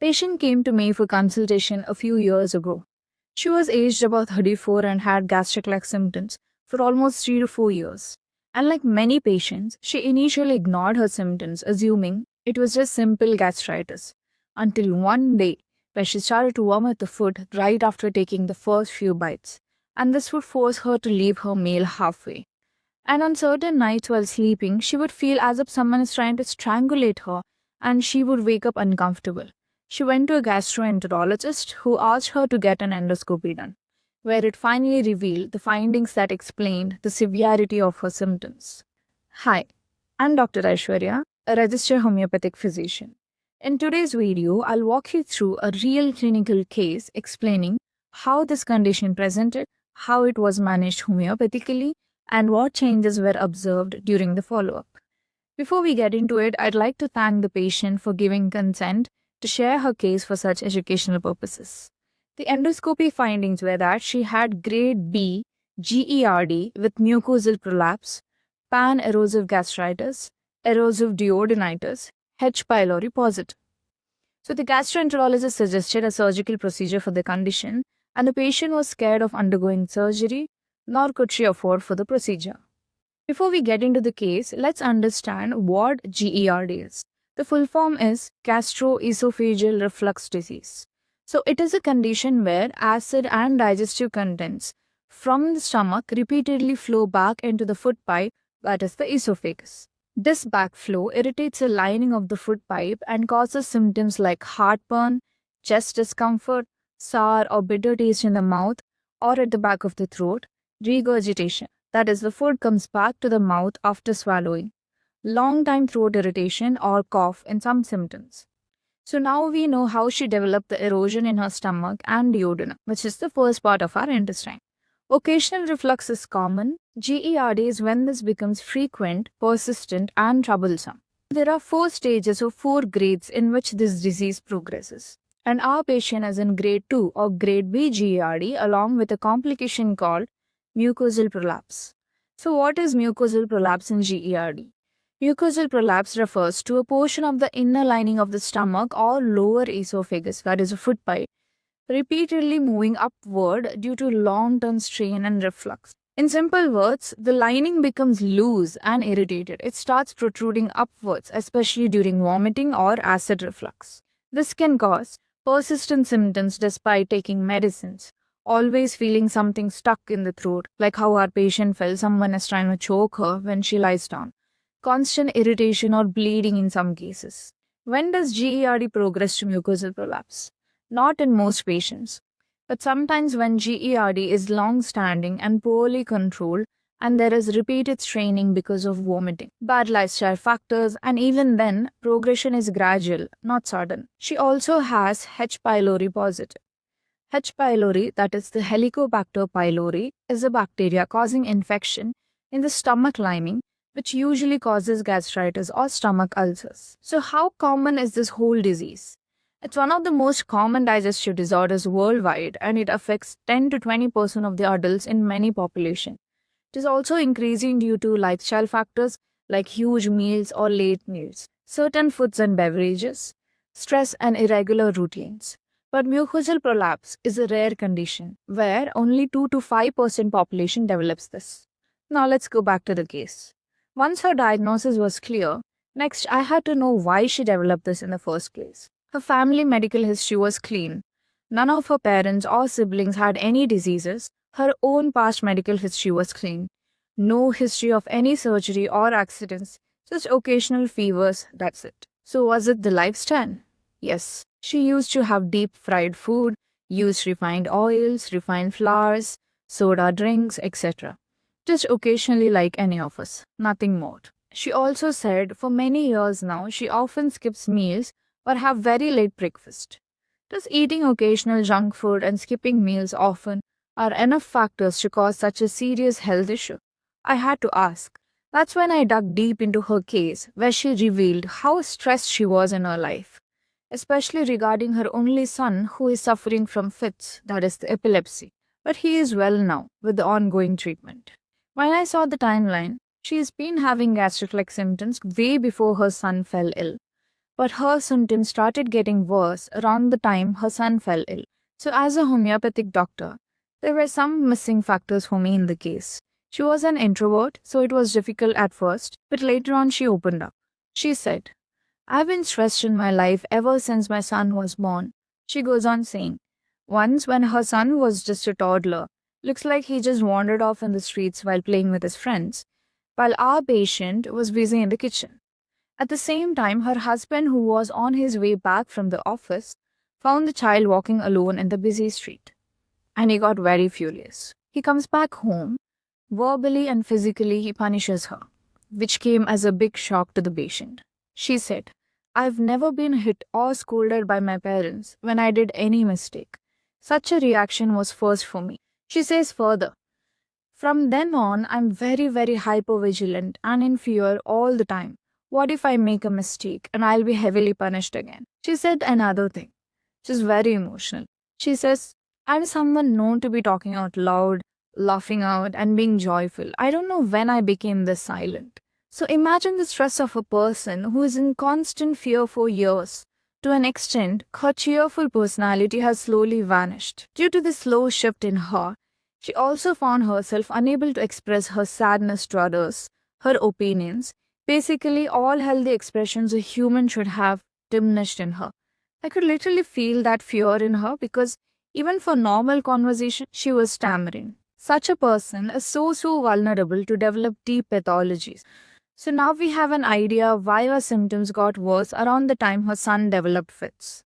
Patient came to me for consultation a few years ago. She was aged about 34 and had gastric-like symptoms for almost 3 to 4 years. And like many patients, she initially ignored her symptoms, assuming it was just simple gastritis. Until one day, where she started to vomit the food right after taking the first few bites, and this would force her to leave her meal halfway. And on certain nights while sleeping, she would feel as if someone is trying to strangulate her, and she would wake up uncomfortable. She went to a gastroenterologist who asked her to get an endoscopy done, where it finally revealed the findings that explained the severity of her symptoms. Hi, I'm Dr. Aishwarya, a registered homeopathic physician. In today's video, I'll walk you through a real clinical case explaining how this condition presented, how it was managed homeopathically, and what changes were observed during the follow-up. Before we get into it, I'd like to thank the patient for giving consent to share her case for such educational purposes. The endoscopy findings were that she had grade B GERD with mucosal prolapse, pan-erosive gastritis, erosive duodenitis, H. pylori positive. So the gastroenterologist suggested a surgical procedure for the condition, and the patient was scared of undergoing surgery, nor could she afford for the procedure. Before we get into the case, let's understand what GERD is. The full form is gastroesophageal reflux disease. So it is a condition where acid and digestive contents from the stomach repeatedly flow back into the food pipe, that is the esophagus. This backflow irritates the lining of the food pipe and causes symptoms like heartburn, chest discomfort, sour or bitter taste in the mouth or at the back of the throat, regurgitation, that is, the food comes back to the mouth after swallowing, long-time throat irritation or cough in some symptoms. So now we know how she developed the erosion in her stomach and duodenum, which is the first part of our intestine. Occasional reflux is common. GERD is when this becomes frequent, persistent, and troublesome. There are 4 stages or 4 grades in which this disease progresses. And our patient is in grade 2 or grade B GERD along with a complication called mucosal prolapse. So what is mucosal prolapse in GERD? Mucosal prolapse refers to a portion of the inner lining of the stomach or lower esophagus, that is a food pipe, repeatedly moving upward due to long-term strain and reflux. In simple words, the lining becomes loose and irritated. It starts protruding upwards, especially during vomiting or acid reflux. This can cause persistent symptoms despite taking medicines, always feeling something stuck in the throat, like how our patient felt someone is trying to choke her when she lies down, constant irritation or bleeding in some cases. When does GERD progress to mucosal prolapse? Not in most patients, but sometimes when GERD is long-standing and poorly controlled and there is repeated straining because of vomiting, bad lifestyle factors, and even then, progression is gradual, not sudden. She also has H. pylori positive. H. pylori, that is the Helicobacter pylori, is a bacteria causing infection in the stomach lining, which usually causes gastritis or stomach ulcers. So how common is this whole disease? It's one of the most common digestive disorders worldwide, and it affects 10 to 20% of the adults in many populations. It is also increasing due to lifestyle factors like huge meals or late meals, certain foods and beverages, stress and irregular routines. But mucosal prolapse is a rare condition where only 2 to 5% population develops this. Now let's go back to the case. Once her diagnosis was clear, next I had to know why she developed this in the first place. Her family medical history was clean. None of her parents or siblings had any diseases. Her own past medical history was clean. No history of any surgery or accidents, just occasional fevers, that's it. So was it the lifestyle? Yes. She used to have deep fried food, used refined oils, refined flours, soda drinks, etc. Just occasionally like any of us, nothing more. She also said for many years now she often skips meals or have very late breakfast. Does eating occasional junk food and skipping meals often are enough factors to cause such a serious health issue? I had to ask. That's when I dug deep into her case, where she revealed how stressed she was in her life, especially regarding her only son who is suffering from fits, that is the epilepsy. But he is well now with the ongoing treatment. When I saw the timeline, she has been having gastric-like symptoms way before her son fell ill. but her symptoms started getting worse around the time her son fell ill. So, as a homeopathic doctor, there were some missing factors for me in the case. She was an introvert, so it was difficult at first, but later on she opened up. She said, I've been stressed in my life ever since my son was born. She goes on saying, once when her son was just a toddler, looks like he just wandered off in the streets while playing with his friends, while our patient was busy in the kitchen. At the same time, her husband, who was on his way back from the office, found the child walking alone in the busy street. And he got very furious. He comes back home. Verbally and physically, he punishes her, which came as a big shock to the patient. She said, I've never been hit or scolded by my parents when I did any mistake. Such a reaction was first for me. She says further, from then on, I'm very, very hyper-vigilant and in fear all the time. What if I make a mistake and I'll be heavily punished again? She said another thing. She's very emotional. She says, I'm someone known to be talking out loud, laughing out, and being joyful. I don't know when I became this silent. So imagine the stress of a person who is in constant fear for years. To an extent, her cheerful personality has slowly vanished. Due to the slow shift in her, she also found herself unable to express her sadness to others, her opinions, basically all healthy expressions a human should have diminished in her. I could literally feel that fear in her because even for normal conversation, she was stammering. Such a person is so vulnerable to develop deep pathologies. So now we have an idea why her symptoms got worse around the time her son developed fits.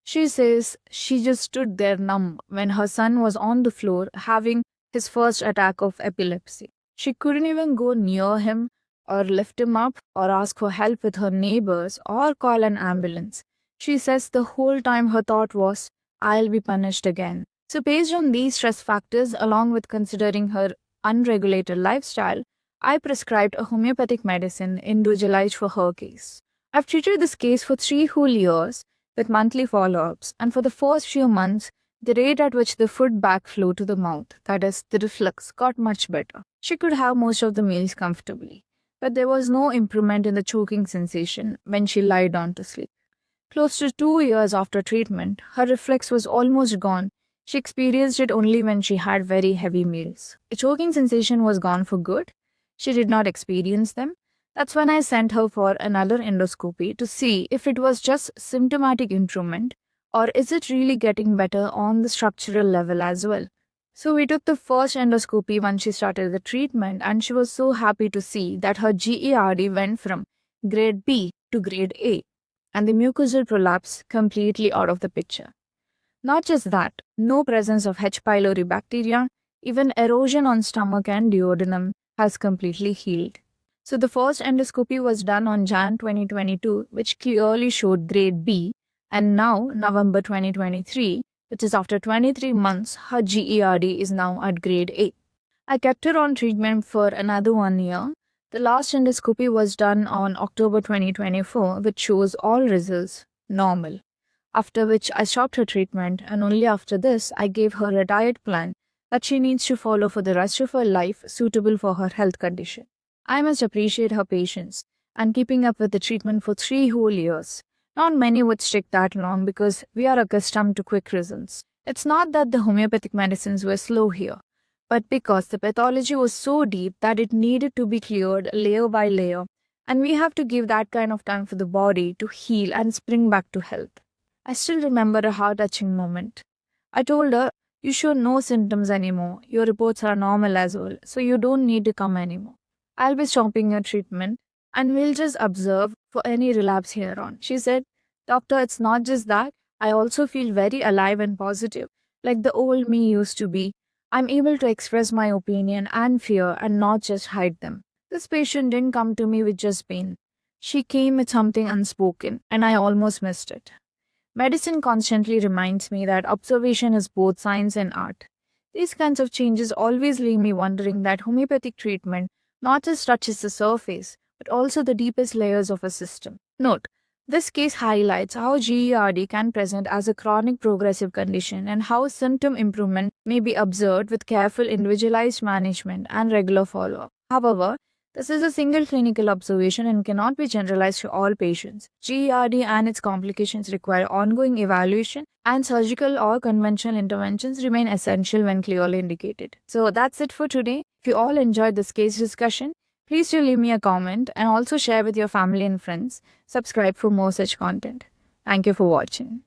She says she just stood there numb when her son was on the floor having his first attack of epilepsy. She couldn't even go near him or lift him up or ask for help with her neighbors or call an ambulance. She says the whole time her thought was, I'll be punished again. So based on these stress factors, along with considering her unregulated lifestyle, I prescribed a homeopathic medicine individualized for her case. I've treated this case for 3 whole years with monthly follow-ups, and for the first few months, the rate at which the food backflow to the mouth, that is, the reflux, got much better. She could have most of the meals comfortably, but there was no improvement in the choking sensation when she lied down to sleep. Close to 2 years after treatment, her reflux was almost gone. She experienced it only when she had very heavy meals. The choking sensation was gone for good. She did not experience them. That's when I sent her for another endoscopy to see if it was just symptomatic improvement or is it really getting better on the structural level as well. So we took the first endoscopy when she started the treatment, and she was so happy to see that her GERD went from grade B to grade A and the mucosal prolapse completely out of the picture. Not just that, no presence of H. pylori bacteria, even erosion on stomach and duodenum has completely healed. So the first endoscopy was done on Jan 2022, which clearly showed grade B, and now November 2023, which is after 23 months, her GERD is now at grade A. I kept her on treatment for another 1 year. The last endoscopy was done on October 2024, which shows all results normal. After which I stopped her treatment, and only after this I gave her a diet plan that she needs to follow for the rest of her life suitable for her health condition. I must appreciate her patience and keeping up with the treatment for 3 whole years. Not many would stick that long because we are accustomed to quick results. It's not that the homeopathic medicines were slow here, but because the pathology was so deep that it needed to be cleared layer by layer, and we have to give that kind of time for the body to heal and spring back to health. I still remember a heart-touching moment. I told her, you show no symptoms anymore, your reports are normal as well, so you don't need to come anymore. I'll be stopping your treatment and we'll just observe for any relapse here on. She said, Doctor, it's not just that, I also feel very alive and positive, like the old me used to be. I'm able to express my opinion and fear and not just hide them. This patient didn't come to me with just pain. She came with something unspoken, and I almost missed it. Medicine constantly reminds me that observation is both science and art. These kinds of changes always leave me wondering that homeopathic treatment not just touches the surface, but also the deepest layers of a system. Note, this case highlights how GERD can present as a chronic progressive condition and how symptom improvement may be observed with careful individualized management and regular follow-up. However, This is a single clinical observation and cannot be generalized to all patients. GERD and its complications require ongoing evaluation, and surgical or conventional interventions remain essential when clearly indicated. So that's it for today. If you all enjoyed this case discussion, please do leave me a comment and also share with your family and friends. Subscribe for more such content. Thank you for watching.